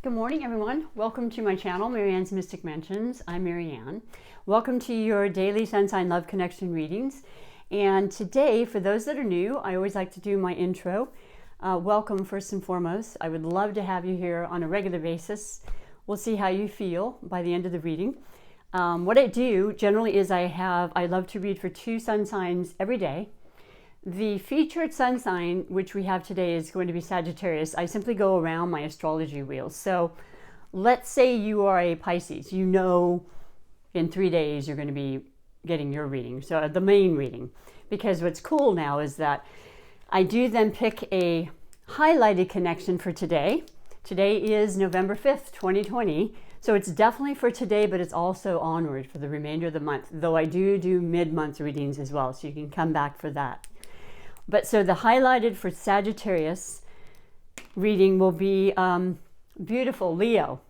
Good morning, everyone. Welcome to my channel, MaryAnne's Mystic Mansions. I'm MaryAnne. Welcome to your daily Sun Sign Love Connection readings. And today, for those that are new, I always like to do my intro. Welcome, first and foremost. I would love to have you here on a regular basis. We'll see how you feel by the end of the reading. What I do generally is I love to read for 2 sun signs every day. The featured sun sign, which we have today, is going to be Sagittarius. I simply go around my astrology wheel. So let's say you are a Pisces. You know in 3 days you're going to be getting your reading, so the main reading. Because what's cool now is that I do then pick a highlighted connection for today. Today is November 5th, 2020. So it's definitely for today, but it's also onward for the remainder of the month. Though I do mid-month readings as well, so you can come back for that. But so the highlighted for Sagittarius reading will be beautiful Leo.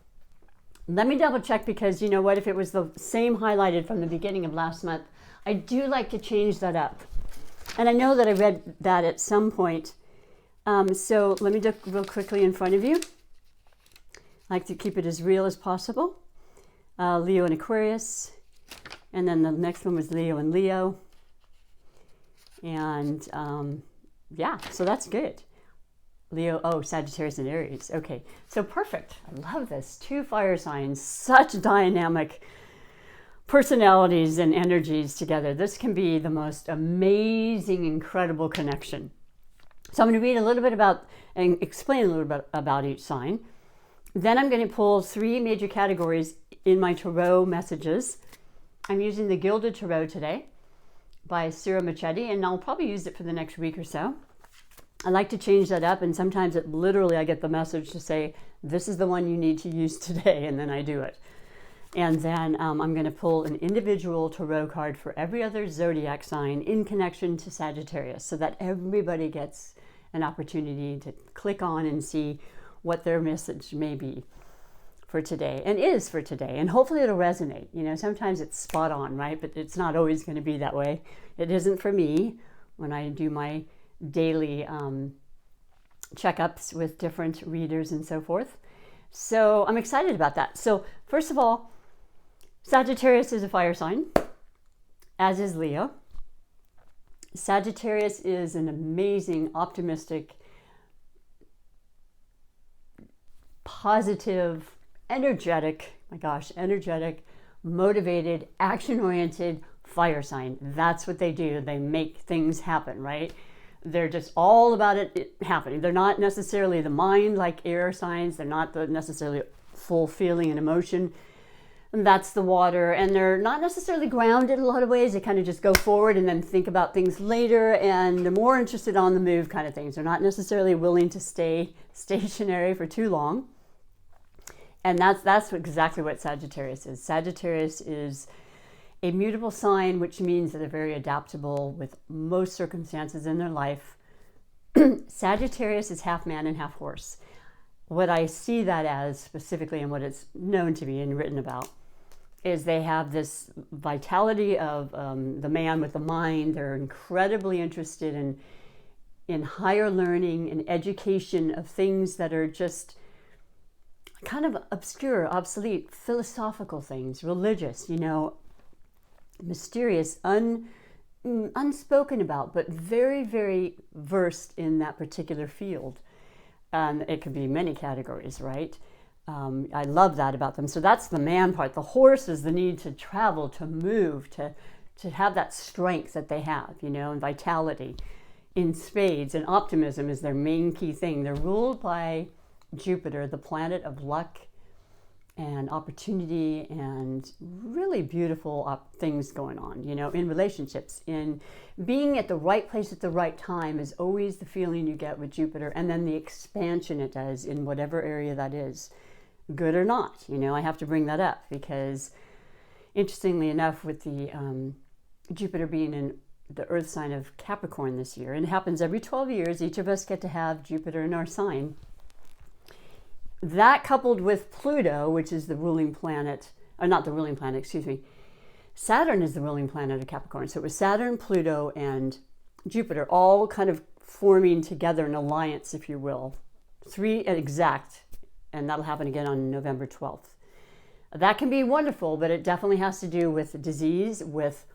Let me double check, because you know what, if it was the same highlighted from the beginning of last month, I do like to change that up. And I know that I read that at some point. So let me look real quickly in front of you. I like to keep it as real as possible. Leo and Aquarius. And then the next one was Leo and Leo. And yeah, so that's good. Leo, Sagittarius and Aries. Okay, so perfect. I love this. 2 fire signs, such dynamic personalities and energies together. This can be the most amazing, incredible connection. So I'm going to read a little bit about and explain a little bit about each sign. Then I'm going to pull 3 major categories in my tarot messages. I'm using the Gilded Tarot today by Cira Machete, and I'll probably use it for the next week or so. I like to change that up, and sometimes it literally I get the message to say, this is the one you need to use today, and then I do it. And then I'm going to pull an individual tarot card for every other zodiac sign in connection to Sagittarius, so that everybody gets an opportunity to click on and see what their message may be for today, and is for today, and hopefully it'll resonate. You know, sometimes it's spot on, right? But it's not always going to be that way. It isn't for me when I do my daily checkups with different readers and so forth. So I'm excited about that. So first of all, Sagittarius is a fire sign, as is Leo. Sagittarius is an amazing, optimistic, positive, energetic, motivated, action-oriented fire sign. That's what they do. They make things happen, right? They're just all about it happening. They're not necessarily the mind like air signs. They're not necessarily full feeling and emotion. And that's the water. And they're not necessarily grounded in a lot of ways. They kind of just go forward and then think about things later. And they're more interested on the move kind of things. They're not necessarily willing to stay stationary for too long. And that's exactly what Sagittarius is. Sagittarius is a mutable sign, which means that they're very adaptable with most circumstances in their life. Sagittarius is half man and half horse. What I see that as specifically, and what it's known to be and written about, is they have this vitality of the man with the mind. They're incredibly interested in higher learning and education of things that are just kind of obscure, obsolete, philosophical things, religious, you know, mysterious, unspoken about, but very, very versed in that particular field. And it could be many categories, right? I love that about them. So that's the man part. The horse is the need to travel, to move, to have that strength that they have, you know, and vitality in spades. And optimism is their main key thing. They're ruled by Jupiter, the planet of luck and opportunity and really beautiful things going on, you know, in relationships. In being at the right place at the right time is always the feeling you get with Jupiter, and then the expansion it does in whatever area that is, good or not. You know, I have to bring that up because, interestingly enough, with the Jupiter being in the earth sign of Capricorn this year, and it happens every 12 years, each of us get to have Jupiter in our sign. That coupled with Pluto, which is the ruling planet, or not the ruling planet, excuse me. Saturn is the ruling planet of Capricorn. So it was Saturn, Pluto, and Jupiter all kind of forming together an alliance, if you will. 3 exact and that'll happen again on November 12th. That can be wonderful, but it definitely has to do with disease, with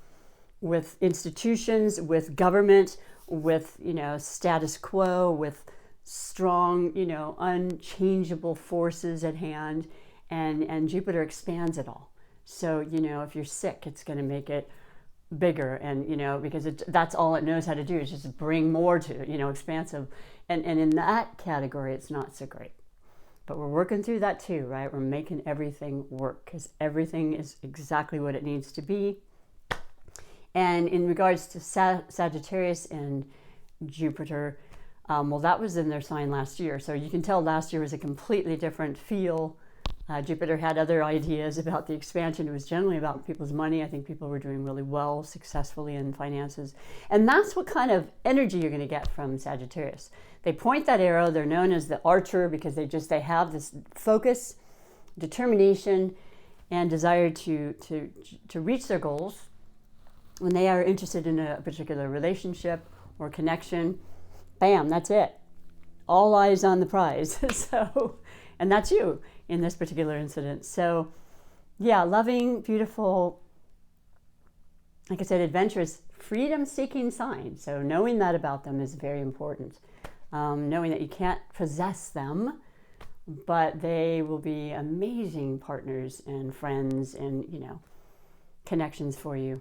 institutions, with government, with, status quo, with strong, unchangeable forces at hand, and Jupiter expands it all. So, if you're sick, it's going to make it bigger, and, because that's all it knows how to do is just bring more to it, expansive. And in that category, it's not so great. But we're working through that too, right? We're making everything work because everything is exactly what it needs to be. And in regards to Sagittarius and Jupiter, well, that was in their sign last year. So you can tell last year was a completely different feel. Jupiter had other ideas about the expansion. It was generally about people's money. I think people were doing really well, successfully in finances. And that's what kind of energy you're going to get from Sagittarius. They point that arrow. They're known as the archer because they have this focus, determination, and desire to reach their goals. When they are interested in a particular relationship or connection, bam, that's it. All eyes on the prize. And that's you in this particular incident. So, yeah, loving, beautiful, like I said, adventurous, freedom-seeking sign. So knowing that about them is very important. Knowing that you can't possess them, but they will be amazing partners and friends and, connections for you.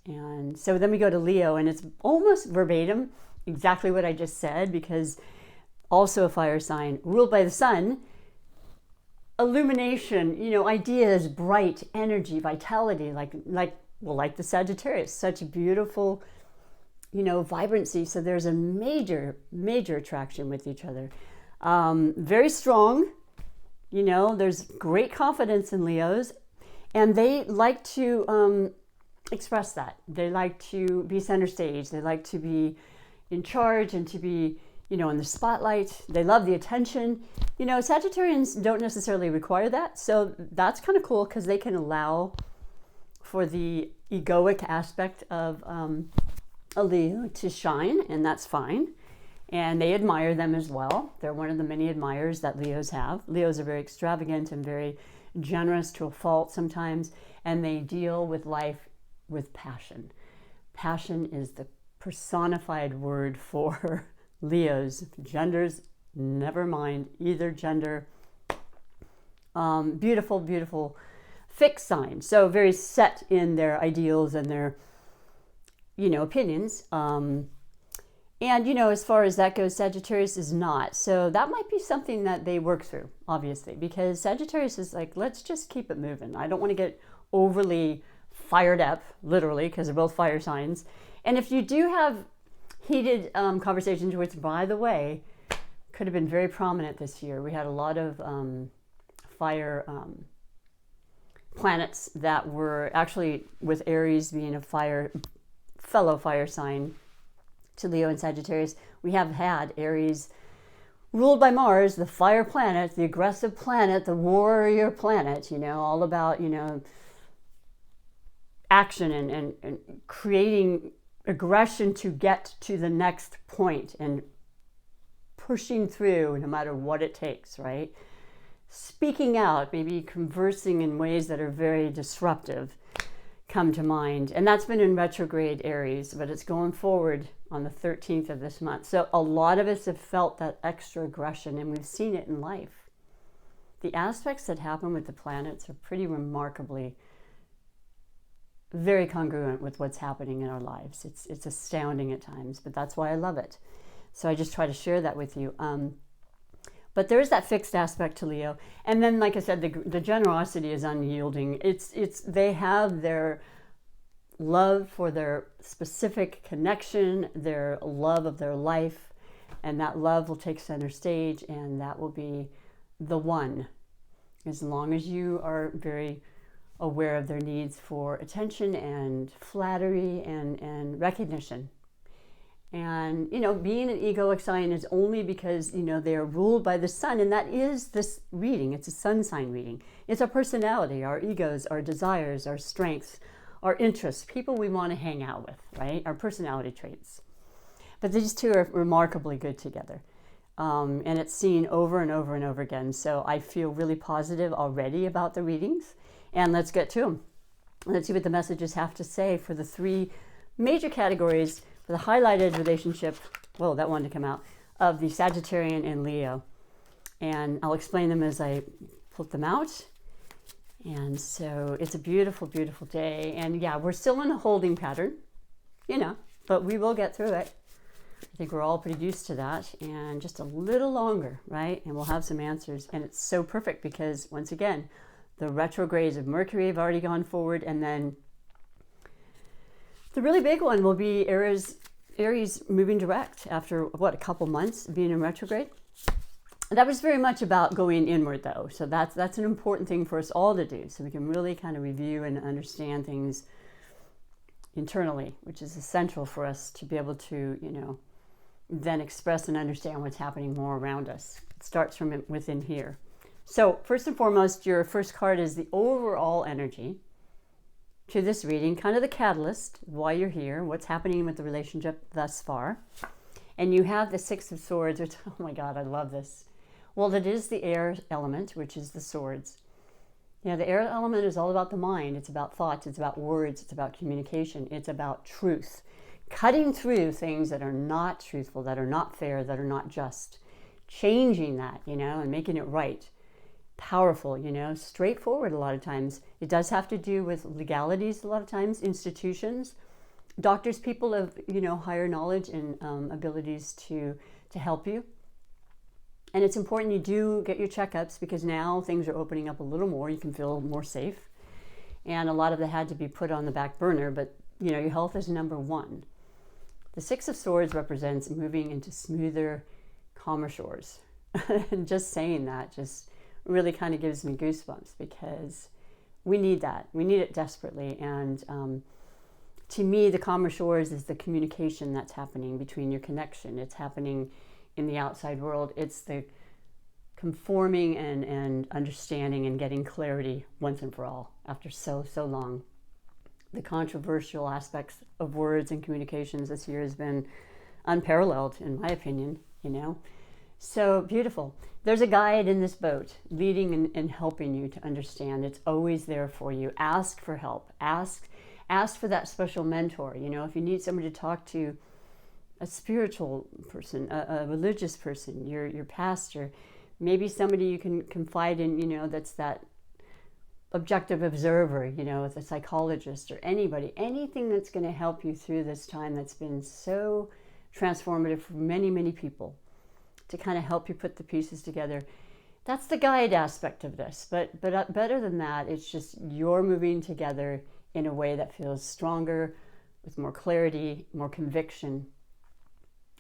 And so then we go to Leo, and it's almost verbatim, exactly what I just said, because also a fire sign ruled by the sun. Illumination, ideas, bright energy, vitality, like the Sagittarius, such beautiful, vibrancy. So there's a major attraction with each other. Very strong, there's great confidence in Leos, and they like to express that. They like to be center stage. They like to be in charge and to be, in the spotlight. They love the attention. Sagittarians don't necessarily require that. So that's kind of cool because they can allow for the egoic aspect of a Leo to shine, and that's fine. And they admire them as well. They're one of the many admirers that Leos have. Leos are very extravagant and very generous to a fault sometimes, and they deal with life with passion. Passion is the personified word for Leos. Genders, never mind either gender. Beautiful, fixed sign. So very set in their ideals and their, opinions. And, as far as that goes, Sagittarius is not. So that might be something that they work through, obviously, because Sagittarius is like, let's just keep it moving. I don't want to get overly fired up, literally, because they're both fire signs. And if you do have heated conversations, which, by the way, could have been very prominent this year. We had a lot of fire planets that were actually, with Aries being a fellow fire sign to Leo and Sagittarius, we have had Aries ruled by Mars, the fire planet, the aggressive planet, the warrior planet, all about, action and creating aggression to get to the next point and pushing through no matter what it takes, right? Speaking out, maybe conversing in ways that are very disruptive come to mind. And that's been in retrograde Aries, but it's going forward on the 13th of this month. So a lot of us have felt that extra aggression, and we've seen it in life. The aspects that happen with the planets are pretty remarkably very congruent with what's happening in our lives. It's astounding at times, but that's why I love it. So I just try to share that with you. But there is that fixed aspect to Leo. And then, like I said, the generosity is unyielding. They have their love for their specific connection, their love of their life, and that love will take center stage, and that will be the one. As long as you are very aware of their needs for attention and flattery and recognition. And, being an egoic sign is only because, they are ruled by the sun. And that is this reading. It's a sun sign reading. It's our personality, our egos, our desires, our strengths, our interests, people we want to hang out with, right? Our personality traits. But these two are remarkably good together. And it's seen over and over and over again. So I feel really positive already about the readings. And let's get to them. Let's see what the messages have to say for the three major categories for the highlighted relationship, well, that one to come out, of the Sagittarian and Leo. And I'll explain them as I put them out. And so it's a beautiful, beautiful day. And yeah, we're still in a holding pattern, you know, but we will get through it. I think we're all pretty used to that, and just a little longer, right? And we'll have some answers. And it's so perfect because, once again, the retrogrades of Mercury have already gone forward, and then the really big one will be Aries moving direct after, what, a couple months being in retrograde? That was very much about going inward, though. So that's an important thing for us all to do, so we can really kind of review and understand things internally, which is essential for us to be able to, you know, then express and understand what's happening more around us. It starts from within here. So first and foremost, your first card is the overall energy to this reading, kind of the catalyst, why you're here, what's happening with the relationship thus far. And you have the Six of Swords, which, oh my God, I love this. Well, it is the air element, which is the swords. You know, the air element is all about the mind. It's about thoughts. It's about words. It's about communication. It's about truth. Cutting through things that are not truthful, that are not fair, that are not just. Changing that, you know, and making it right. Powerful, you know, straightforward a lot of times. It does have to do with legalities a lot of times, institutions, doctors, people of, you know, higher knowledge and abilities to help you. And it's important you do get your checkups, because now things are opening up a little more. You can feel more safe. And a lot of that had to be put on the back burner, but, you know, your health is number one. The Six of Swords represents moving into smoother, calmer shores. And just saying that just really kind of gives me goosebumps, because we need that. We need it desperately. And to me, the calmer shores is the communication that's happening between your connection. It's happening in the outside world. It's the conforming and understanding and getting clarity once and for all after so long. The controversial aspects of words and communications this year has been unparalleled, in my opinion, you know. So beautiful. There's a guide in this boat leading and helping you to understand. It's always there for you. Ask for help. Ask for that special mentor. You know, if you need somebody to talk to, a spiritual person, a religious person, your pastor, maybe somebody you can confide in, you know, that's that objective observer, you know, with a psychologist or anybody, anything that's going to help you through this time that's been so transformative for many, many people, to kind of help you put the pieces together. That's the guide aspect of this. But better than that, it's just you're moving together in a way that feels stronger, with more clarity, more conviction.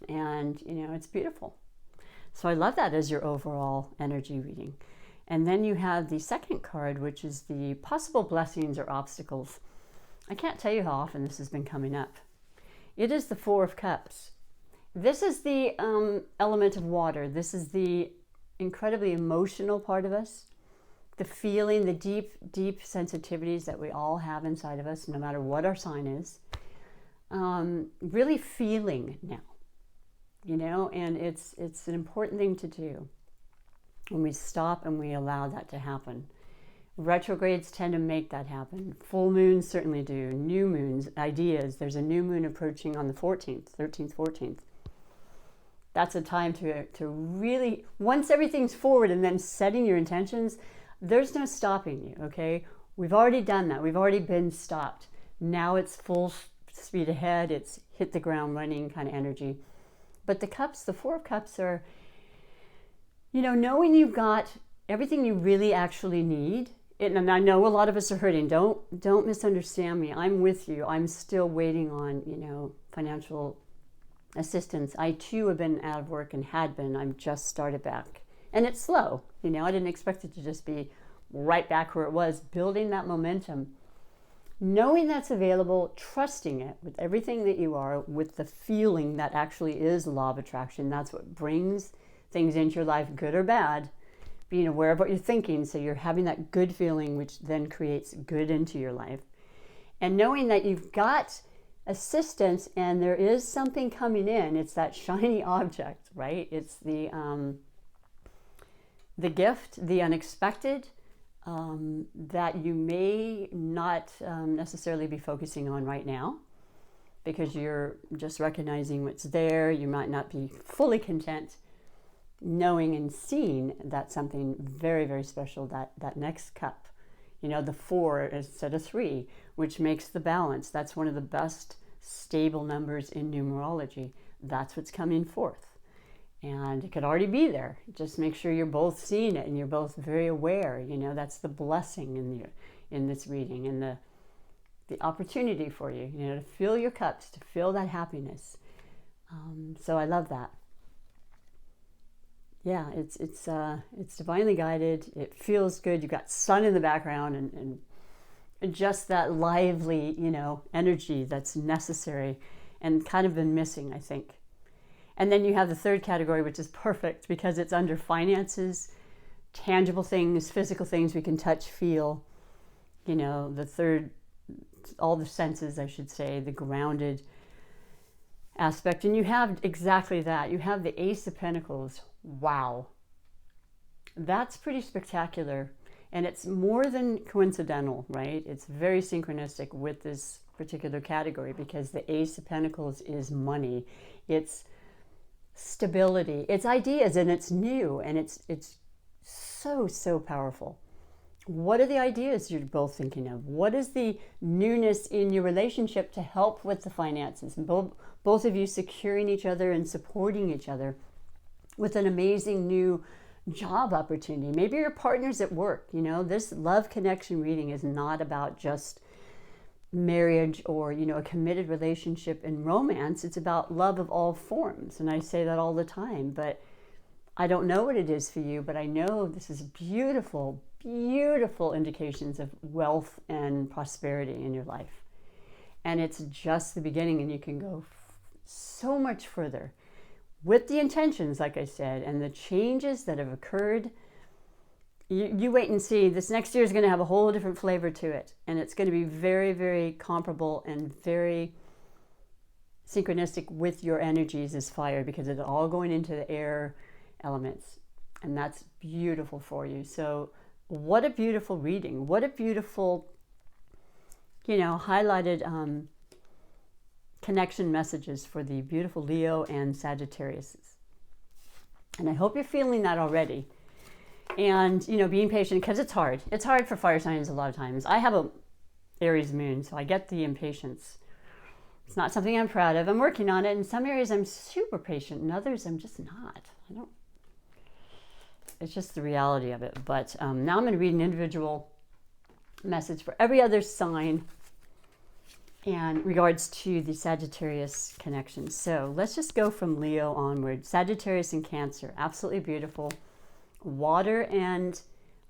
And, you know, it's beautiful. So I love that as your overall energy reading. And then you have the second card, which is the possible blessings or obstacles. I can't tell you how often this has been coming up. It is the Four of Cups. This is the element of water. This is the incredibly emotional part of us. The feeling, the deep, deep sensitivities that we all have inside of us, no matter what our sign is. Really feeling now, you know, and it's an important thing to do when we stop and we allow that to happen. Retrogrades tend to make that happen. Full moons certainly do. New moons, ideas. There's a new moon approaching on the 14th, 13th, 14th. That's a time to really, once everything's forward and then setting your intentions, there's no stopping you, okay? We've already done that. We've already been stopped. Now it's full speed ahead. It's hit the ground running kind of energy. But the cups, the Four of Cups are, you know, knowing you've got everything you really actually need. And I know a lot of us are hurting. Don't misunderstand me. I'm with you. I'm still waiting on, you know, financial assistance. I too have been out of work and had been. I've just started back. And it's slow. You know, I didn't expect it to just be right back where it was. Building that momentum. Knowing that's available, trusting it with everything that you are, with the feeling that actually is law of attraction. That's what brings things into your life, good or bad. Being aware of what you're thinking, so you're having that good feeling, which then creates good into your life. And knowing that you've got assistance, and there is something coming in. It's that shiny object, right? It's the gift, the unexpected, that you may not necessarily be focusing on right now, because you're just recognizing what's there. You might not be fully content knowing and seeing that something very, very special, that next cup, you know, the 4 instead of 3, which makes the balance. That's one of the best stable numbers in numerology. That's what's coming forth. And it could already be there. Just make sure you're both seeing it and you're both very aware. You know, that's the blessing in this reading, and the opportunity for you, you know, to fill your cups, to feel that happiness. So I love that. Yeah, it's divinely guided. It feels good. You've got sun in the background, and just that lively, you know, energy that's necessary and kind of been missing, I think. And then you have the third category, which is perfect because it's under finances, tangible things, physical things we can touch, feel. You know, the third, all the senses, I should say, the grounded aspect. And you have exactly that. You have the Ace of Pentacles. Wow. That's pretty spectacular. And it's more than coincidental, right? It's very synchronistic with this particular category, because the Ace of Pentacles is money. It's stability. It's ideas, and it's new, and it's so powerful. What are the ideas you're both thinking of? What is the newness in your relationship to help with the finances? Both of you securing each other and supporting each other with an amazing new job opportunity. Maybe your partner's at work. You know, this love connection reading is not about just marriage or, you know, a committed relationship and romance. It's about love of all forms. And I say that all the time, but I don't know what it is for you, but I know this is beautiful, beautiful indications of wealth and prosperity in your life. And it's just the beginning, and you can go so much further with the intentions, like I said, and the changes that have occurred. You wait and see. This next year is going to have a whole different flavor to it. And it's going to be very, very comparable and very synchronistic with your energies as fire, because it's all going into the air elements. And that's beautiful for you. So what a beautiful reading. What a beautiful, you know, highlighted connection messages for the beautiful Leo and Sagittarius. And I hope you're feeling that already. And, you know, being patient, because it's hard. It's hard for fire signs a lot of times. I have a Aries moon, so I get the impatience. It's not something I'm proud of. I'm working on it. In some areas, I'm super patient. In others, I'm just not. It's just the reality of it. But now I'm going to read an individual message for every other sign in regards to the Sagittarius connection. So let's just go from Leo onward. Sagittarius and Cancer, absolutely beautiful. Water and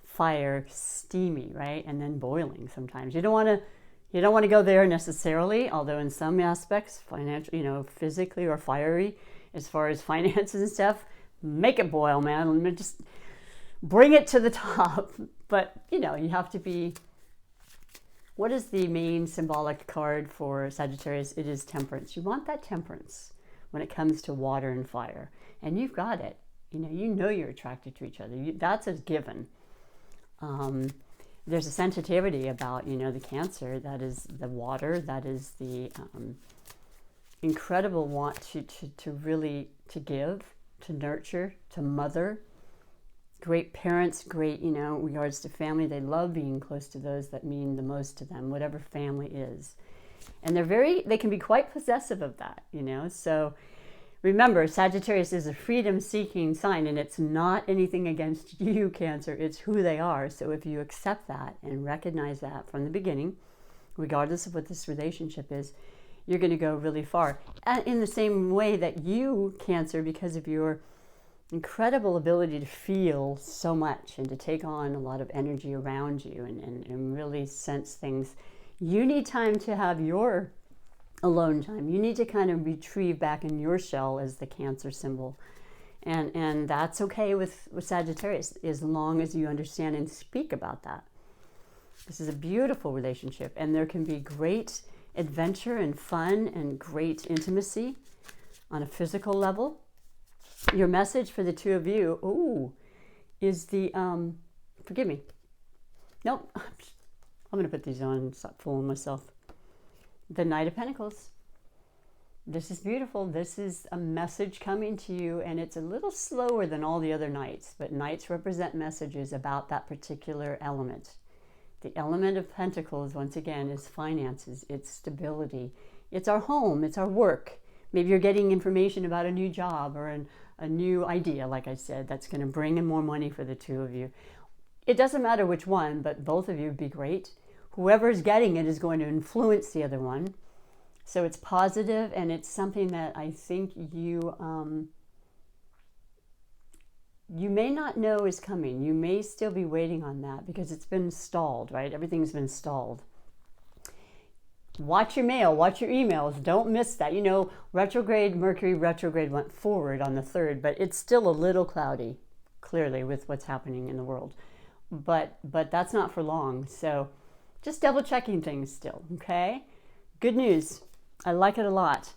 fire, steamy, right? And then boiling sometimes. You don't want to go there necessarily, although in some aspects, financial, you know, physically or fiery, as far as finances and stuff, make it boil, man. Just bring it to the top. But, you know, you have to be. What is the main symbolic card for Sagittarius? It is temperance. You want that temperance when it comes to water and fire. And you've got it. You know you're attracted to each other. That's a given. There's a sensitivity about, you know, the Cancer. That is the water. That is the incredible want to really to give, to nurture, to mother. Great parents, great, you know, regards to family. They love being close to those that mean the most to them, whatever family is. And they can be quite possessive of that, you know. So remember, Sagittarius is a freedom-seeking sign, and it's not anything against you, Cancer. It's who they are. So if you accept that and recognize that from the beginning, regardless of what this relationship is, you're going to go really far. And in the same way that you, Cancer, because of your incredible ability to feel so much and to take on a lot of energy around you and really sense things, you need time to have your alone time. You need to kind of retrieve back in your shell as the Cancer symbol. And that's okay with Sagittarius, as long as you understand and speak about that. This is a beautiful relationship, and there can be great adventure and fun and great intimacy on a physical level. Your message for the two of you, is the, forgive me. Nope. I'm going to put these on and stop fooling myself. The Knight of Pentacles. This is beautiful. This is a message coming to you, and it's a little slower than all the other knights, but knights represent messages about that particular element. The element of Pentacles, once again, is finances, it's stability, it's our home, it's our work. Maybe you're getting information about a new job or a new idea, like I said, that's going to bring in more money for the two of you. It doesn't matter which one, but both of you would be great. Whoever's getting it is going to influence the other one. So it's positive, and it's something that I think you may not know is coming. You may still be waiting on that because it's been stalled, right? Everything's been stalled. Watch your mail, watch your emails. Don't miss that. You know, Mercury retrograde went forward on the 3rd, but it's still a little cloudy, clearly, with what's happening in the world. But that's not for long. So just double checking things still, okay? Good news. I like it a lot.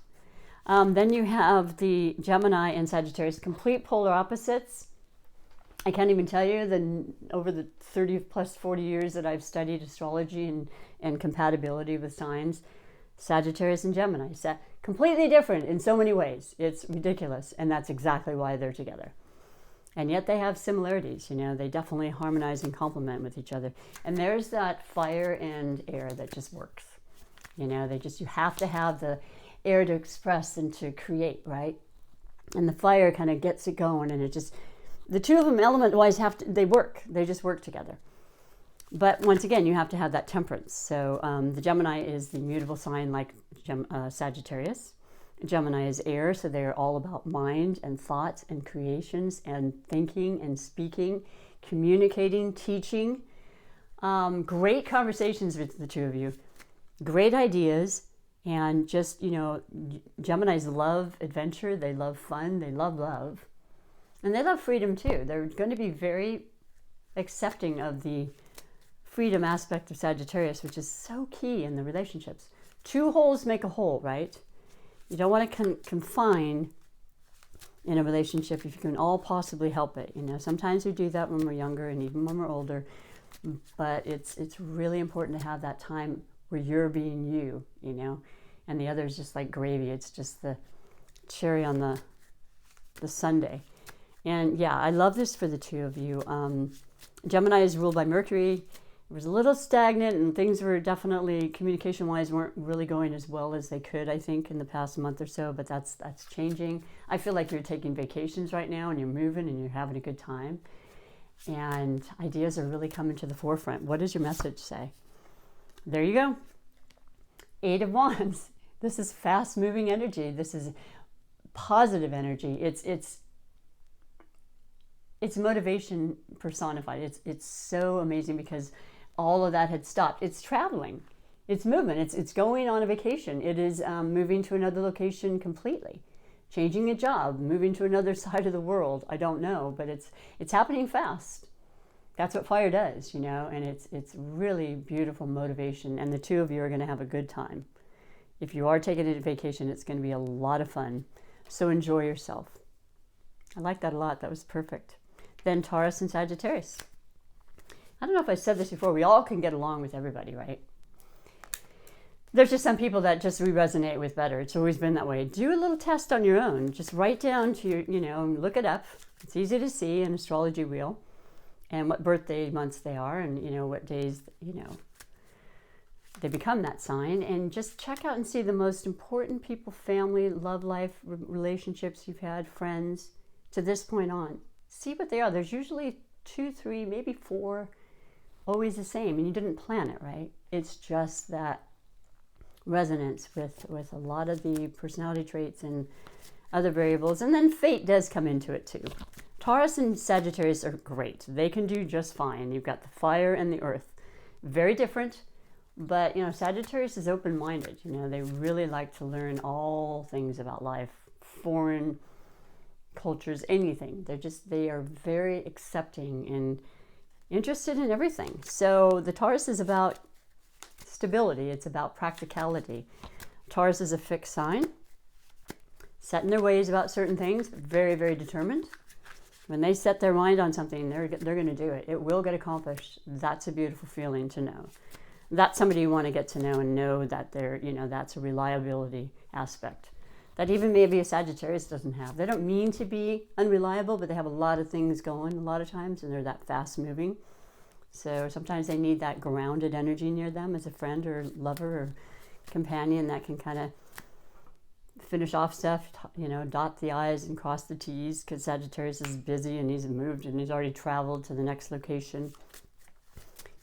Then you have the Gemini and Sagittarius, complete polar opposites. I can't even tell you over the 30 plus 40 years that I've studied astrology and compatibility with signs, Sagittarius and Gemini, completely different in so many ways. It's ridiculous, and that's exactly why they're together. And yet they have similarities, you know, they definitely harmonize and complement with each other. And there's that fire and air that just works. You know, you have to have the air to express and to create, right? And the fire kind of gets it going, and the two of them element-wise they just work together. But once again, you have to have that temperance. So the Gemini is the mutable sign like Sagittarius. Gemini is air, so they're all about mind and thoughts and creations and thinking and speaking, communicating, teaching. Great conversations with the two of you. Great ideas, and just, you know, Geminis love adventure, they love fun, they love love, and they love freedom too. They're going to be very accepting of the freedom aspect of Sagittarius, which is so key in the relationships. Two wholes make a whole, right? You don't want to confine in a relationship if you can all possibly help it. You know, sometimes we do that when we're younger and even when we're older, but it's really important to have that time where you're being you, you know, and the other is just like gravy. It's just the cherry on the sundae. And yeah, I love this for the two of you. Gemini is ruled by Mercury. It was a little stagnant, and things were definitely, communication-wise, weren't really going as well as they could, I think, in the past month or so, but that's changing. I feel like you're taking vacations right now, and you're moving, and you're having a good time. And ideas are really coming to the forefront. What does your message say? There you go. 8 of Wands. This is fast-moving energy. This is positive energy. It's motivation personified. It's so amazing because all of that had stopped. It's traveling. It's movement. It's going on a vacation. It is moving to another location completely. Changing a job, moving to another side of the world. I don't know, but it's happening fast. That's what fire does, you know, and it's really beautiful motivation, and the two of you are going to have a good time. If you are taking a vacation, it's going to be a lot of fun, so enjoy yourself. I like that a lot. That was perfect. Then Taurus and Sagittarius. I don't know if I said this before. We all can get along with everybody, right? There's just some people that just we resonate with better. It's always been that way. Do a little test on your own. Just write down to your, you know, look it up. It's easy to see an astrology wheel, and what birthday months they are, and, you know, what days, you know, they become that sign. And just check out and see the most important people, family, love life, relationships you've had, friends, to this point on. See what they are. There's usually 2, 3, maybe 4, always the same. And you didn't plan it, right? It's just that resonance with a lot of the personality traits and other variables. And then fate does come into it too. Taurus and Sagittarius are great. They can do just fine. You've got the fire and the earth. Very different, but, you know, Sagittarius is open-minded. You know, they really like to learn all things about life, foreign cultures, anything. They are very accepting and interested in everything. So the Taurus is about stability. It's about practicality. Taurus is a fixed sign, set in their ways about certain things, very, very determined. When they set their mind on something, they're going to do it. It will get accomplished. That's a beautiful feeling to know. That's somebody you want to get to know and know that they're, that's a reliability aspect that even maybe a Sagittarius doesn't have. They don't mean to be unreliable, but they have a lot of things going a lot of times, and they're that fast moving. So sometimes they need that grounded energy near them as a friend or lover or companion that can kind of finish off stuff, dot the I's and cross the T's, because Sagittarius is busy and he's moved and he's already traveled to the next location,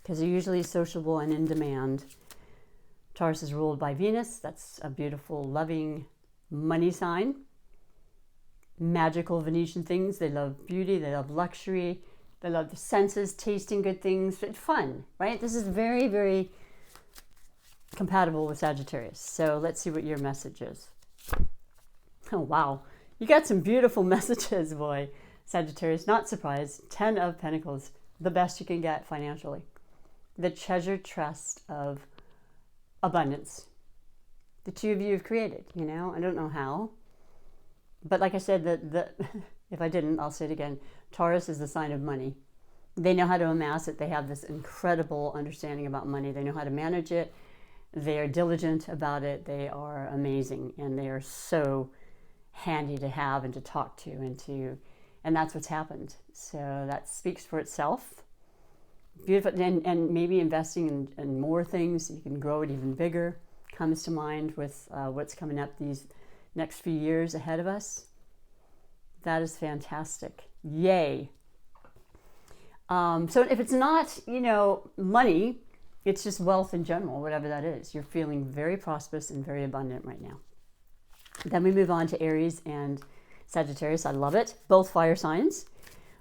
because they're usually sociable and in demand. Taurus is ruled by Venus. That's a beautiful, loving money sign. Magical Venetian things. They love beauty. They love luxury. They love the senses, tasting good things. It's fun, right? This is very, very compatible with Sagittarius. So let's see what your message is. Oh, wow. You got some beautiful messages, boy. Sagittarius, not surprised. 10 of Pentacles, the best you can get financially. The treasure trust of abundance. The two of you have created, I don't know how. But like I said, if I didn't, I'll say it again. Taurus is the sign of money. They know how to amass it. They have this incredible understanding about money. They know how to manage it. They are diligent about it. They are amazing. And they are so handy to have and to talk to and that's what's happened. So that speaks for itself. Beautiful. And maybe investing in more things, you can grow it even bigger, comes to mind with what's coming up these next few years ahead of us. That is fantastic. Yay. So if it's not, money, it's just wealth in general, whatever that is. You're feeling very prosperous and very abundant right now. Then we move on to Aries and Sagittarius. I love it. Both fire signs.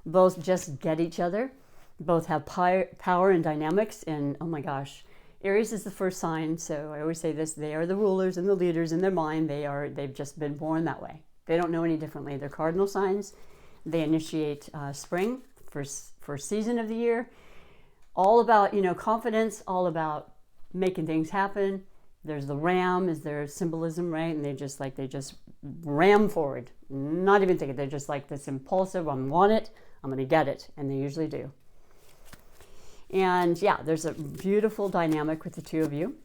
Both just get each other. Both have power and dynamics. And oh my gosh, Aries is the first sign. So I always say this, they are the rulers and the leaders in their mind. They've just been born that way. They don't know any differently. They're cardinal signs. They initiate spring, first season of the year. All about, confidence, all about making things happen. There's the ram is their symbolism, right? And they just ram forward, not even thinking. They're just like this impulsive, I want it, I'm going to get it. And they usually do. And yeah, there's a beautiful dynamic with the two of you.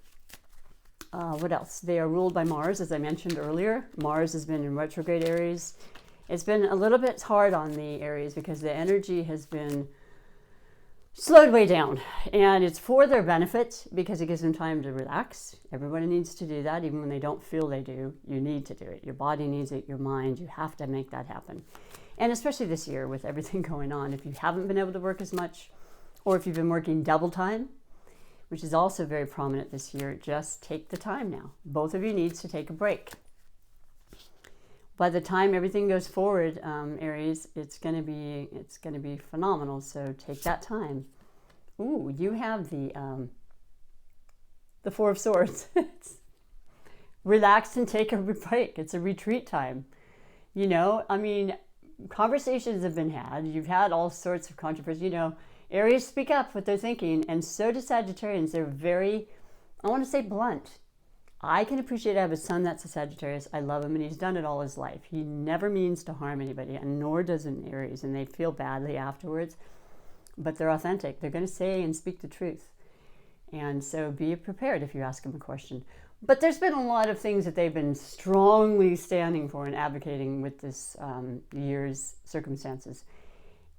What else? They are ruled by Mars, as I mentioned earlier. Mars has been in retrograde Aries. It's been a little bit hard on the Aries because the energy has been slowed way down, and it's for their benefit because it gives them time to relax. Everybody needs to do that, even when they don't feel they do. You need to do it. Your body needs it, your mind. You have to make that happen. And especially this year with everything going on, if you haven't been able to work as much, or if you've been working double time, which is also very prominent this year, just take the time now. Both of you needs to take a break. By the time everything goes forward, Aries, it's going to be phenomenal. So take that time. Ooh, you have the Four of Swords. Relax and take a break. It's a retreat time. Conversations have been had. You've had all sorts of controversy. Aries speak up what they're thinking, and so do Sagittarians. They're very, I want to say, blunt. I can appreciate I have a son that's a Sagittarius. I love him, and he's done it all his life. He never means to harm anybody, and nor does an Aries, and they feel badly afterwards. But they're authentic. They're going to say and speak the truth. And so be prepared if you ask them a question. But there's been a lot of things that they've been strongly standing for and advocating with this year's circumstances.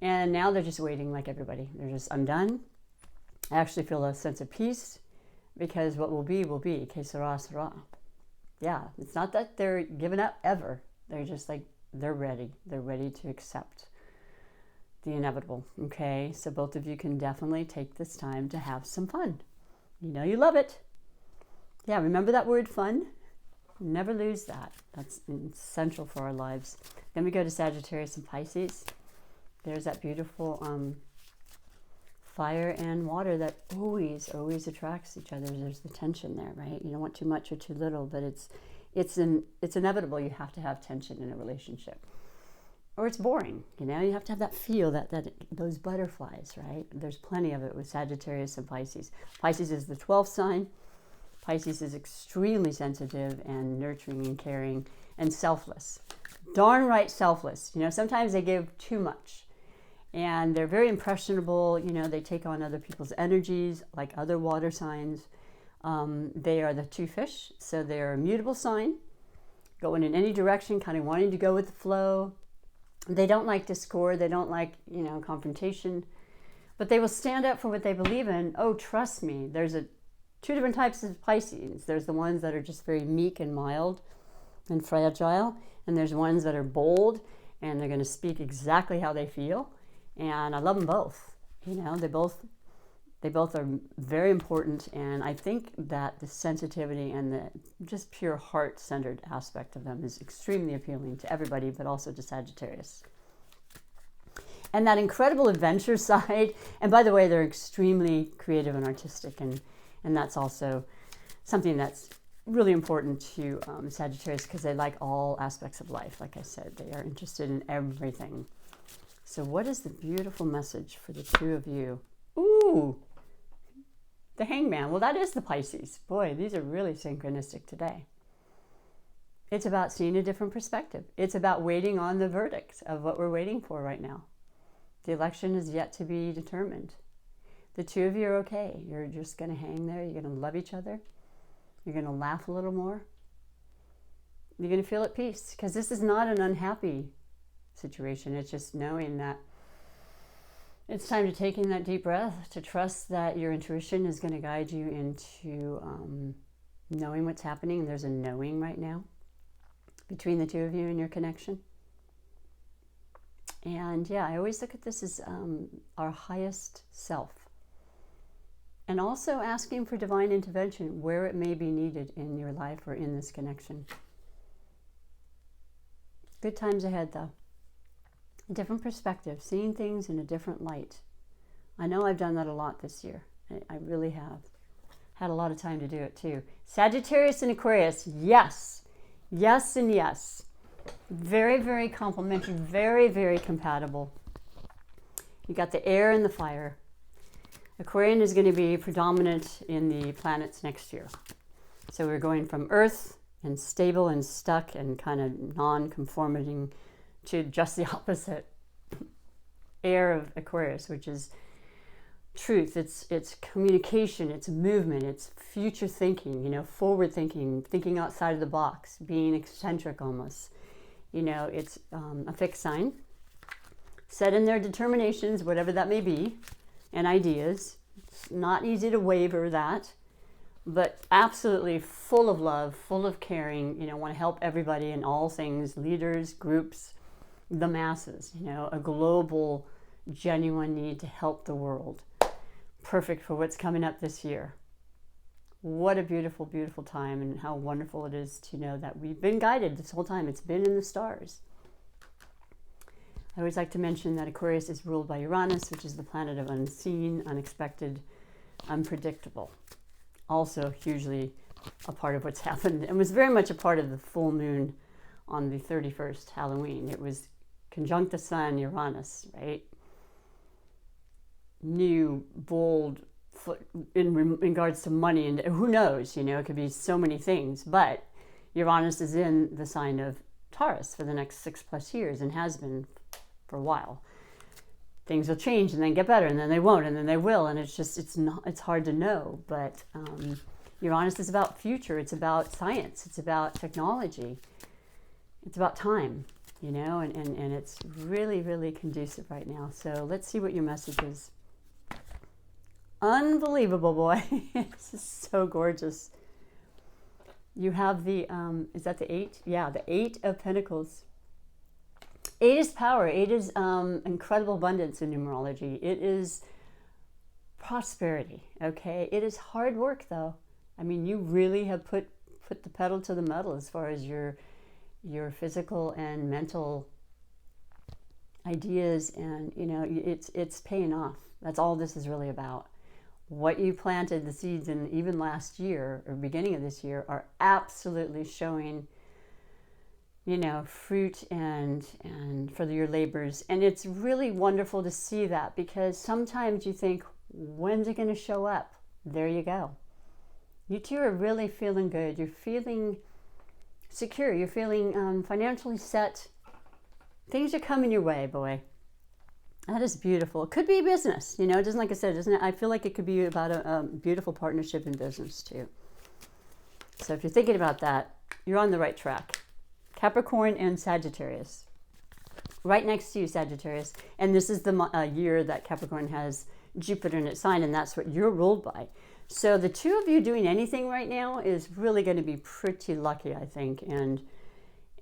And now they're just waiting like everybody. They're just, I'm done. I actually feel a sense of peace. Because what will be, que sera, sera. Yeah, it's not that they're giving up ever. They're just they're ready. They're ready to accept the inevitable, okay? So both of you can definitely take this time to have some fun. You love it. Yeah, remember that word fun? Never lose that. That's essential for our lives. Then we go to Sagittarius and Pisces. There's that beautiful fire and water that always attracts each other. There's the tension there, right? You don't want too much or too little, but it's inevitable. You have to have tension in a relationship, or it's boring. You have to have that feel, that those butterflies, right? There's plenty of it with Sagittarius and Pisces. Pisces is the 12th sign. Pisces is extremely sensitive and nurturing and caring and selfless. Darn right selfless. You know, sometimes they give too much. And they're very impressionable. You know, they take on other people's energies like other water signs. They are the two fish, so they're a mutable sign, going in any direction, kind of wanting to go with the flow. They don't like discord. They don't like, you know, confrontation. But they will stand up for what they believe in. Oh, trust me. There's two different types of Pisces. There's the ones that are just very meek and mild and fragile. And there's ones that are bold and they're going to speak exactly how they feel. And I love them both. You know, they both are very important. And I think that the sensitivity and the just pure heart-centered aspect of them is extremely appealing to everybody, but also to Sagittarius. And that incredible adventure side, and by the way, they're extremely creative and artistic, and that's also something that's really important to Sagittarius, because they like all aspects of life. Like I said, they are interested in everything. So what is the beautiful message for the two of you? Ooh, the Hangman. Well, that is the Pisces. Boy, these are really synchronistic today. It's about seeing a different perspective. It's about waiting on the verdict of what we're waiting for right now. The election is yet to be determined. The two of you are okay. You're just going to hang there. You're going to love each other. You're going to laugh a little more. You're going to feel at peace, because this is not an unhappy situation. It's just knowing that it's time to take in that deep breath, to trust that your intuition is going to guide you into knowing what's happening. There's a knowing right now between the two of you and your connection. And yeah, I always look at this as our highest self. And also asking for divine intervention where it may be needed in your life or in this connection. Good times ahead, though. A different perspective, seeing things in a different light. I know I've done that a lot this year. I really have. Had a lot of time to do it, too. Sagittarius and Aquarius, yes. Yes and yes. Very, very complementary, very, very compatible. You got the air and the fire. Aquarian is going to be predominant in the planets next year. So we're going from Earth and stable and stuck and kind of non-conforming to just the opposite. Air of Aquarius, which is truth. It's communication, it's movement, it's future thinking, you know, forward thinking, thinking outside of the box, being eccentric almost. You know, it's a fixed sign, set in their determinations, whatever that may be, and ideas. It's not easy to waver that, but absolutely full of love, full of caring, you know, want to help everybody in all things, leaders, groups, the masses, you know, a global, genuine need to help the world. Perfect for what's coming up this year. What a beautiful, beautiful time, and how wonderful it is to know that we've been guided this whole time. It's been in the stars. I always like to mention that Aquarius is ruled by Uranus, which is the planet of unseen, unexpected, unpredictable. Also hugely a part of what's happened, and was very much a part of the full moon on the 31st, Halloween. It was conjunct the sun, Uranus, right? New, bold, in regards to money, and who knows, you know, it could be so many things, but Uranus is in the sign of Taurus for the next 6+ years and has been for a while. Things will change and then get better, and then they won't, and then they will, and it's hard to know. But Uranus is about future, it's about science, it's about technology, it's about time, you know, and it's really, really conducive right now. So let's see what your message is. Unbelievable, boy. This is so gorgeous. You have the, is that the 8? Yeah, the 8 of Pentacles. 8 is power. 8 is incredible abundance in numerology. It is prosperity, okay? It is hard work, though. I mean, you really have put the pedal to the metal as far as your physical and mental ideas, and, you know, it's paying off. That's all this is really about. What you planted, the seeds in even last year or beginning of this year, are absolutely showing, you know, fruit and for your labors. And it's really wonderful to see that, because sometimes you think, when's it going to show up? There you go. You two are really feeling good. You're feeling secure. You're feeling financially set. Things are coming your way, boy. That is beautiful. It could be business, you know, it doesn't, like I said, doesn't it? I feel like it could be about a beautiful partnership in business too. So if you're thinking about that, you're on the right track. Capricorn and Sagittarius. Right next to you, Sagittarius. And this is the year that Capricorn has Jupiter in its sign, and that's what you're ruled by. So the two of you doing anything right now is really going to be pretty lucky, I think. And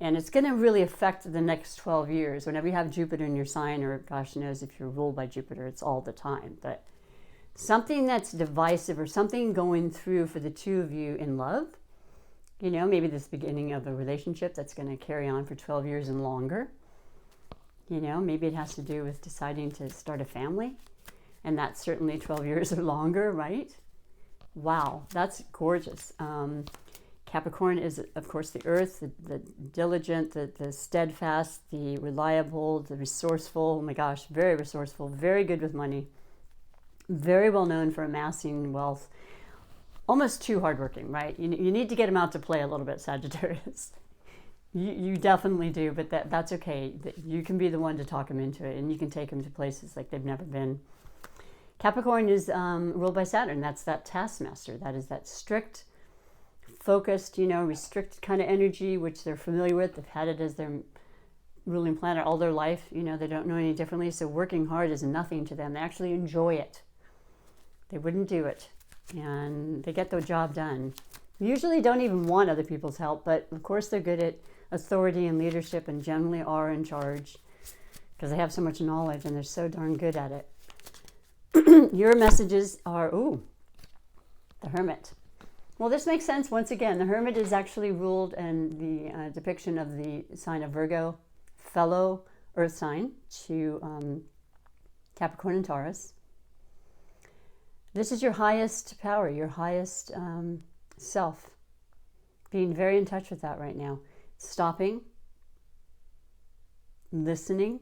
it's going to really affect the next 12 years. Whenever you have Jupiter in your sign, or gosh knows if you're ruled by Jupiter, it's all the time. But something that's divisive or something going through for the two of you in love, you know, maybe this beginning of a relationship that's going to carry on for 12 years and longer. You know, maybe it has to do with deciding to start a family. And that's certainly 12 years or longer, right? Wow, that's gorgeous. Capricorn is, of course, the earth, the diligent, the steadfast, the reliable, the resourceful. Oh my gosh, very resourceful, very good with money, very well known for amassing wealth, almost too hardworking, right? You need to get them out to play a little bit, Sagittarius. You definitely do, but that's okay. You can be the one to talk them into it, and you can take them to places like they've never been. Capricorn is ruled by Saturn. That's that taskmaster. That is that strict, focused, you know, restricted kind of energy, which they're familiar with. They've had it as their ruling planet all their life. You know, they don't know any differently. So working hard is nothing to them. They actually enjoy it. They wouldn't do it. And they get the job done. Usually don't even want other people's help, but of course they're good at authority and leadership and generally are in charge because they have so much knowledge and they're so darn good at it. Your messages are, the Hermit. Well, this makes sense. Once again, the Hermit is actually ruled in the depiction of the sign of Virgo, fellow earth sign to Capricorn and Taurus. This is your highest power, your highest self. Being very in touch with that right now. Stopping, listening.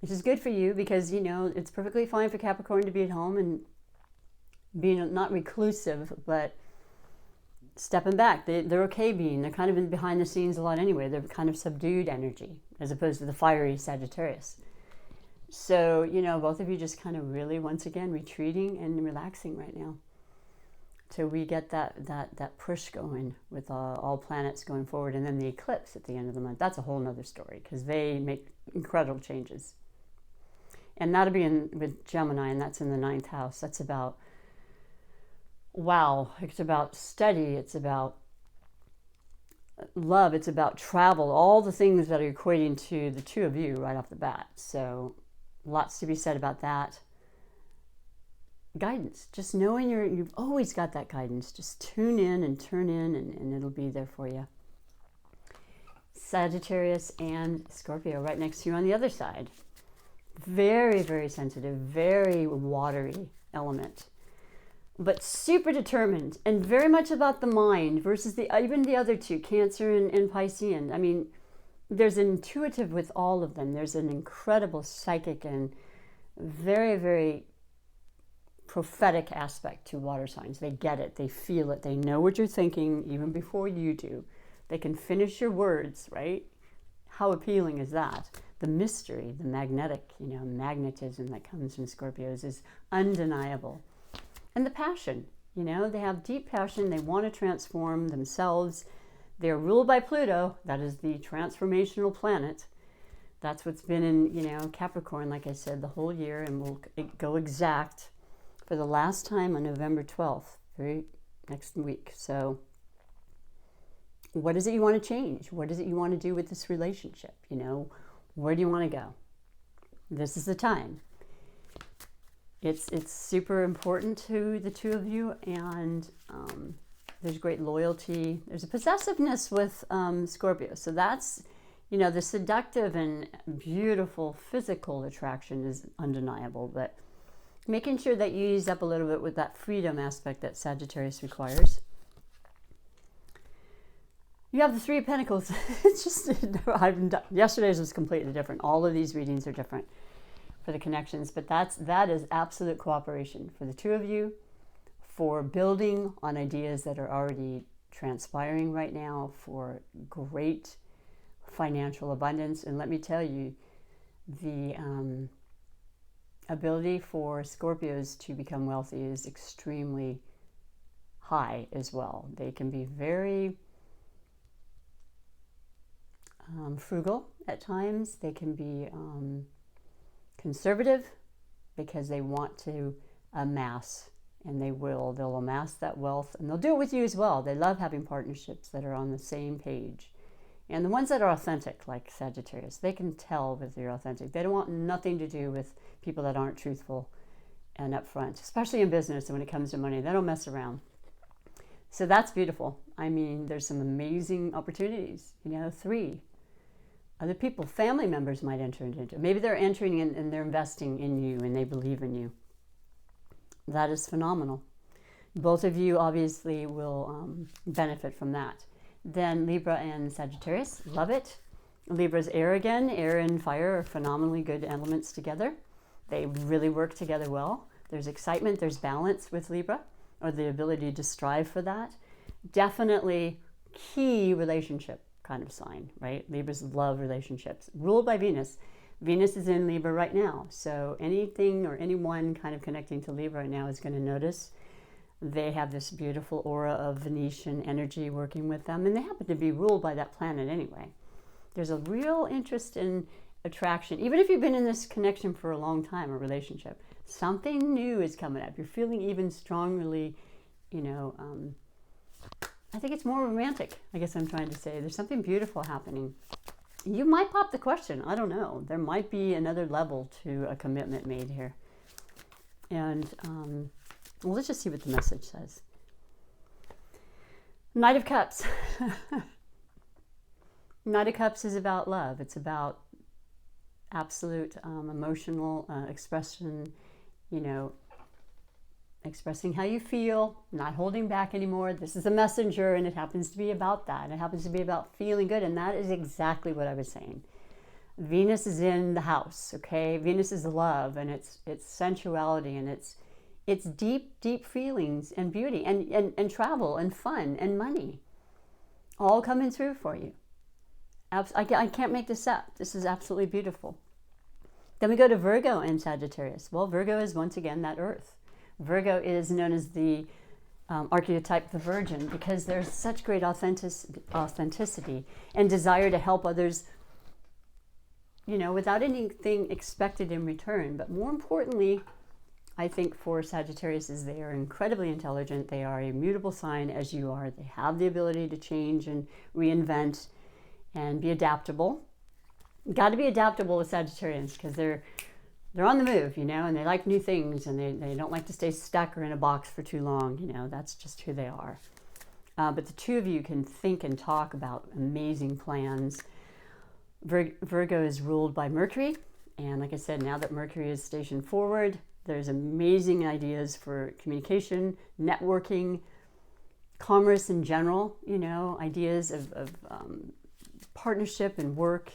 Which is good for you because, you know, it's perfectly fine for Capricorn to be at home and being not reclusive, but stepping back. They're okay being. They're kind of in behind the scenes a lot anyway. They're kind of subdued energy as opposed to the fiery Sagittarius. So, you know, both of you just kind of really, once again, retreating and relaxing right now. So we get that push going with all planets going forward. And then the eclipse at the end of the month. That's a whole nother story because they make incredible changes. And that'll be with Gemini, and that's in the 9th house. That's about, wow, it's about study, it's about love, it's about travel, all the things that are equating to the two of you right off the bat. So lots to be said about that. Guidance, just knowing you've always got that guidance. Just tune in and turn in and it'll be there for you. Sagittarius and Scorpio right next to you on the other side. Very, very sensitive, very watery element, but super determined and very much about the mind versus even the other two, Cancer and Piscean. I mean, there's an intuitive with all of them. There's an incredible psychic and very, very prophetic aspect to water signs. They get it, they feel it, they know what you're thinking even before you do. They can finish your words, right? How appealing is that? The mystery, the magnetic, you know, magnetism that comes from Scorpios is undeniable. And the passion, you know, they have deep passion. They want to transform themselves. They're ruled by Pluto. That is the transformational planet. That's what's been in, you know, Capricorn, like I said, the whole year, and will go exact for the last time on November 12th, next week. So what is it you want to change? What is it you want to do with this relationship? You know, where do you want to go? This is the time. It's super important to the two of you, and there's great loyalty. There's a possessiveness with Scorpio. So that's, you know, the seductive and beautiful physical attraction is undeniable, but making sure that you ease up a little bit with that freedom aspect that Sagittarius requires. You have the Three of Pentacles. It's just, yesterday's was completely different. All of these readings are different for the connections, but that is absolute cooperation for the two of you. for building on ideas that are already transpiring right now, for great financial abundance. And let me tell you, the ability for Scorpios to become wealthy is extremely high as well. They can be very frugal at times. They can be conservative because they want to amass, and they'll amass that wealth, and they'll do it with you as well. They love having partnerships that are on the same page. And the ones that are authentic, like Sagittarius, they can tell that they're authentic. They don't want nothing to do with people that aren't truthful and upfront, especially in business. And when it comes to money, they don't mess around. So that's beautiful. I mean, there's some amazing opportunities. 3 other people, family members might enter into. Maybe they're entering in and they're investing in you and they believe in you. That is phenomenal. Both of you obviously will benefit from that. Then Libra and Sagittarius, love it. Libra's air again. Air and fire are phenomenally good elements together. They really work together well. There's excitement, there's balance with Libra, or the ability to strive for that. Definitely key relationship kind of sign, right? Libras love relationships. Ruled by Venus. Venus is in Libra right now. So anything or anyone kind of connecting to Libra right now is going to notice they have this beautiful aura of Venetian energy working with them, and they happen to be ruled by that planet anyway. There's a real interest in attraction. Even if you've been in this connection for a long time, a relationship, something new is coming up. You're feeling even strongly, I think it's more romantic, I guess I'm trying to say. There's something beautiful happening. You might pop the question. I don't know. There might be another level to a commitment made here. And well, let's just see what the message says. Knight of Cups. Knight of Cups is about love. It's about absolute emotional expression, expressing how you feel, not holding back anymore. This is a messenger, and it happens to be about that. It happens to be about feeling good, and that is exactly what I was saying. Venus is in the house, okay? Venus is love, and it's sensuality, and it's deep, deep feelings and beauty and travel and fun and money all coming through for you. I can't make this up. This is absolutely beautiful. Then we go to Virgo and Sagittarius. Well, Virgo is once again that earth. Virgo is known as the archetype of the Virgin because there's such great authenticity and desire to help others, without anything expected in return. But more importantly, I think for Sagittarius is they are incredibly intelligent. They are a mutable sign as you are. They have the ability to change and reinvent and be adaptable. Got to be adaptable with Sagittarians because they're on the move, and they like new things, and they don't like to stay stuck or in a box for too long. That's just who they are. But the two of you can think and talk about amazing plans. Virgo is ruled by Mercury. And like I said, now that Mercury is stationed forward, there's amazing ideas for communication, networking, commerce in general, ideas of partnership and work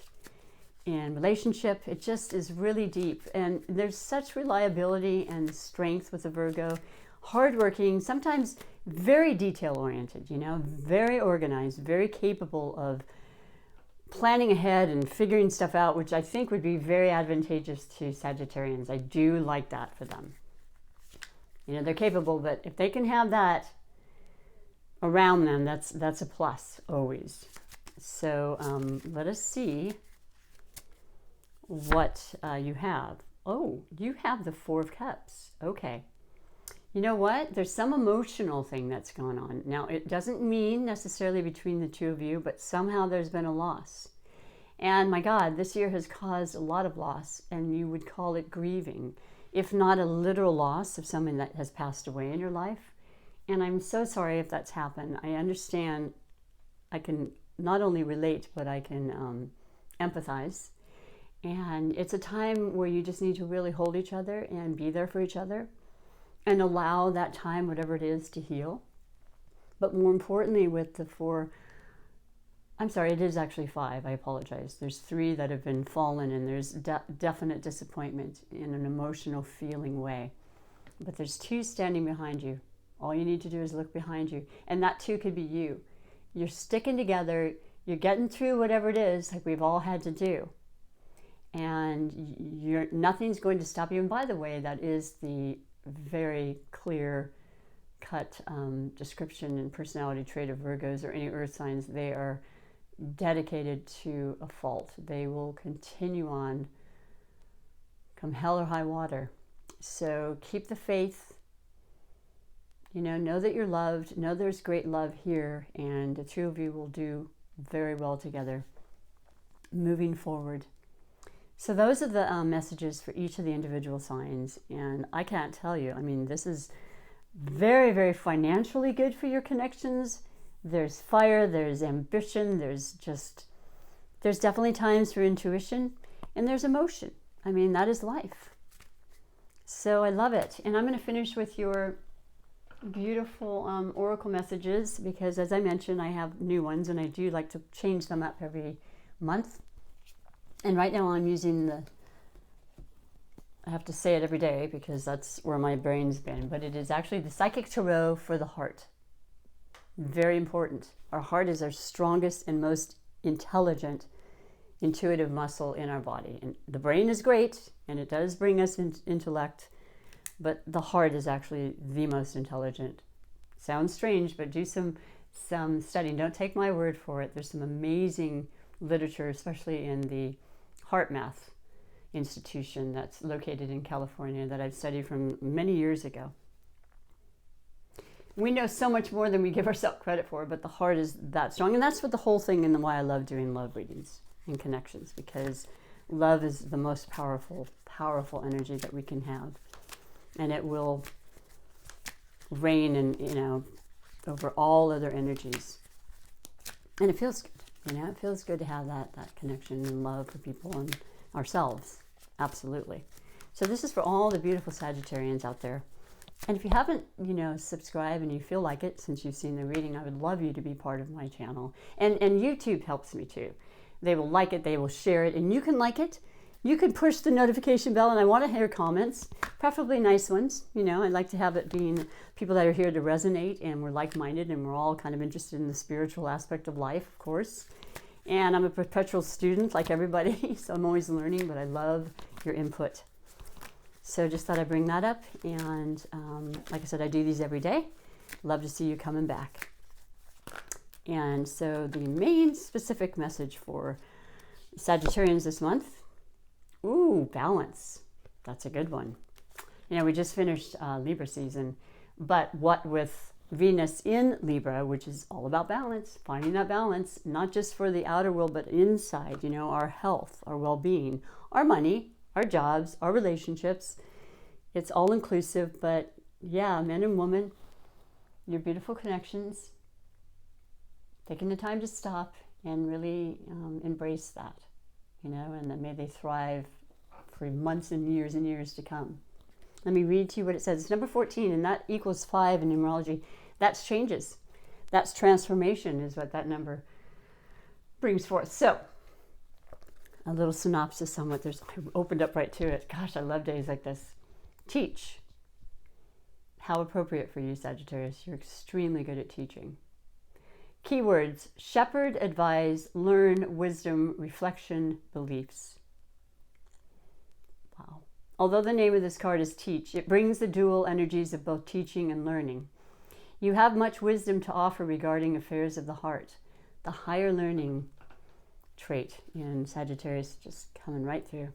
and relationship. It just is really deep. And there's such reliability and strength with the Virgo. Hardworking, sometimes very detail-oriented, very organized, very capable of planning ahead and figuring stuff out, which I think would be very advantageous to Sagittarians. I do like that for them. They're capable, but if they can have that around them, that's a plus always. So let us see what you have. Oh, you have the Four of Cups. Okay. You know what? There's some emotional thing that's going on. Now, it doesn't mean necessarily between the two of you, but somehow there's been a loss. And my God, this year has caused a lot of loss, and you would call it grieving, if not a literal loss of someone that has passed away in your life. And I'm so sorry if that's happened. I understand. I can not only relate, but I can empathize. And it's a time where you just need to really hold each other and be there for each other and allow that time, whatever it is, to heal. But more importantly, with the four, I'm sorry, it is actually five. I apologize. There's three that have been fallen, and there's definite disappointment in an emotional feeling way. But there's two standing behind you. All you need to do is look behind you. And that too could be you. You're sticking together. You're getting through whatever it is, like we've all had to do. And nothing's going to stop you. And by the way, that is the very clear cut description and personality trait of Virgos or any earth signs. They are dedicated to a fault. They will continue on come hell or high water. So keep the faith. Know that you're loved. Know there's great love here, and the two of you will do very well together moving forward. So those are the messages for each of the individual signs, and I can't tell you, I mean, this is very, very financially good for your connections. There's fire, there's ambition, there's definitely times for intuition, and there's emotion. I mean, that is life. So I love it. And I'm going to finish with your beautiful oracle messages, because as I mentioned, I have new ones and I do like to change them up every month. And right now I'm using I have to say it every day because that's where my brain's been, but it is actually the Psychic Tarot for the heart. Very important. Our heart is our strongest and most intelligent, intuitive muscle in our body. And the brain is great and it does bring us intellect, but the heart is actually the most intelligent. Sounds strange, but do some studying. Don't take my word for it. There's some amazing literature, especially in the Heart Math Institution that's located in California that I've studied from many years ago. We know so much more than we give ourselves credit for, but the heart is that strong. And that's what the whole thing and why I love doing love readings and connections, because love is the most powerful energy that we can have. And it will reign and over all other energies. And it feels good. It feels good to have that connection and love for people and ourselves. Absolutely. So this is for all the beautiful Sagittarians out there. And if you haven't, subscribed and you feel like it since you've seen the reading, I would love you to be part of my channel. And YouTube helps me too. They will like it, they will share it, and you can like it. You can push the notification bell, and I want to hear comments, preferably nice ones. I'd like to have it being people that are here to resonate and we're like-minded and we're all kind of interested in the spiritual aspect of life, of course. And I'm a perpetual student like everybody, so I'm always learning, but I love your input. So just thought I'd bring that up. And like I said, I do these every day. Love to see you coming back. And so the main specific message for Sagittarians this month, balance. That's a good one. We just finished Libra season, but what with Venus in Libra, which is all about balance, finding that balance, not just for the outer world, but inside, our health, our well-being, our money, our jobs, our relationships. It's all inclusive, but yeah, men and women, your beautiful connections, taking the time to stop and really embrace that, and then may they thrive for months and years to come. Let me read to you what it says. It's number 14, and that equals 5 in numerology. That's changes. That's transformation is what that number brings forth. So, a little synopsis on what there's. I opened up right to it. Gosh, I love days like this. Teach. How appropriate for you, Sagittarius. You're extremely good at teaching. Keywords: shepherd, advise, learn, wisdom, reflection, beliefs. Wow. Although the name of this card is Teach, it brings the dual energies of both teaching and learning. You have much wisdom to offer regarding affairs of the heart. The higher learning trait in Sagittarius just coming right through.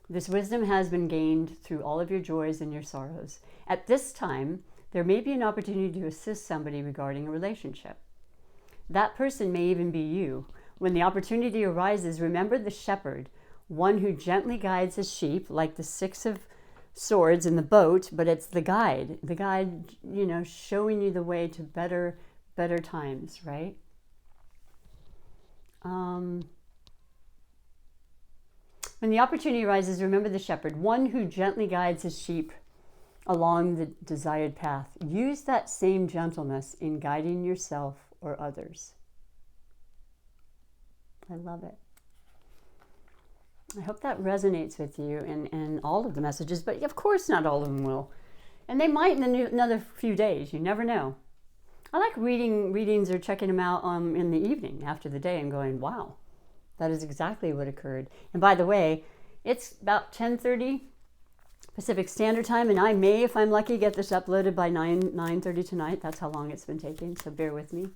This wisdom has been gained through all of your joys and your sorrows. At this time, there may be an opportunity to assist somebody regarding a relationship. That person may even be you. When the opportunity arises, remember the shepherd, one who gently guides his sheep, like the 6 of Swords in the boat, but it's the guide, showing you the way to better times, right? When the opportunity arises, remember the shepherd, one who gently guides his sheep along the desired path. Use that same gentleness in guiding yourself or others. I love it. I hope that resonates with you and all of the messages, but of course not all of them will. And they might in another few days. You never know. I like reading readings or checking them out in the evening after the day and going, wow, that is exactly what occurred. And by the way, it's about 10:30 Pacific Standard Time, and I may, if I'm lucky, get this uploaded by 9:30 tonight. That's how long it's been taking, so bear with me.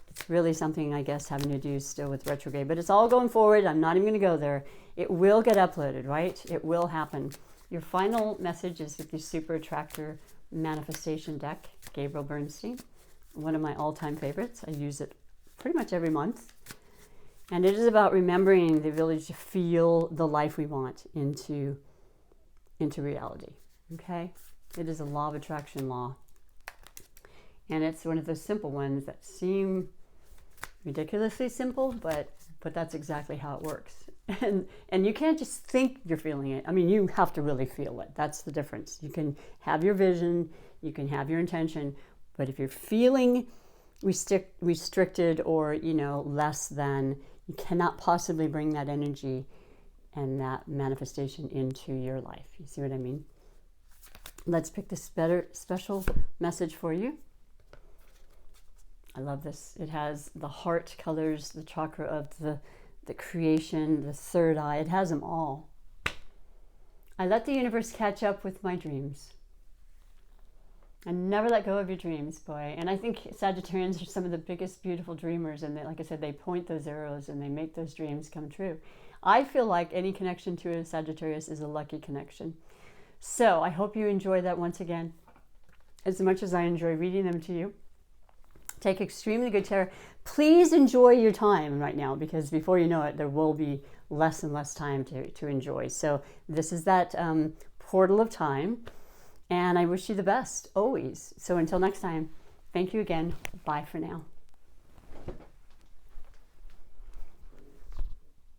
It's really something, I guess, having to do still with retrograde, but it's all going forward. I'm not even going to go there. It will get uploaded, right? It will happen. Your final message is with the Super Attractor Manifestation deck, Gabriel Bernstein, one of my all-time favorites. I use it pretty much every month. And it is about remembering the ability to feel the life we want into reality, okay? It is a law of attraction law. And it's one of those simple ones that seem ridiculously simple, but that's exactly how it works. And you can't just think you're feeling it. I mean, you have to really feel it. That's the difference. You can have your vision, you can have your intention, but if you're feeling restricted or, less than, you cannot possibly bring that energy and that manifestation into your life. You see what I mean? Let's pick this special message for you. I love this. It has the heart colors, the chakra of the creation, the third eye. It has them all. I let the universe catch up with my dreams. And never let go of your dreams, boy. And I think Sagittarians are some of the biggest, beautiful dreamers. And they, like I said, they point those arrows and they make those dreams come true. I feel like any connection to a Sagittarius is a lucky connection. So I hope you enjoy that once again, as much as I enjoy reading them to you. Take extremely good care. Please enjoy your time right now, because before you know it, there will be less and less time to enjoy. So this is that portal of time. And I wish you the best, always. So until next time, thank you again. Bye for now.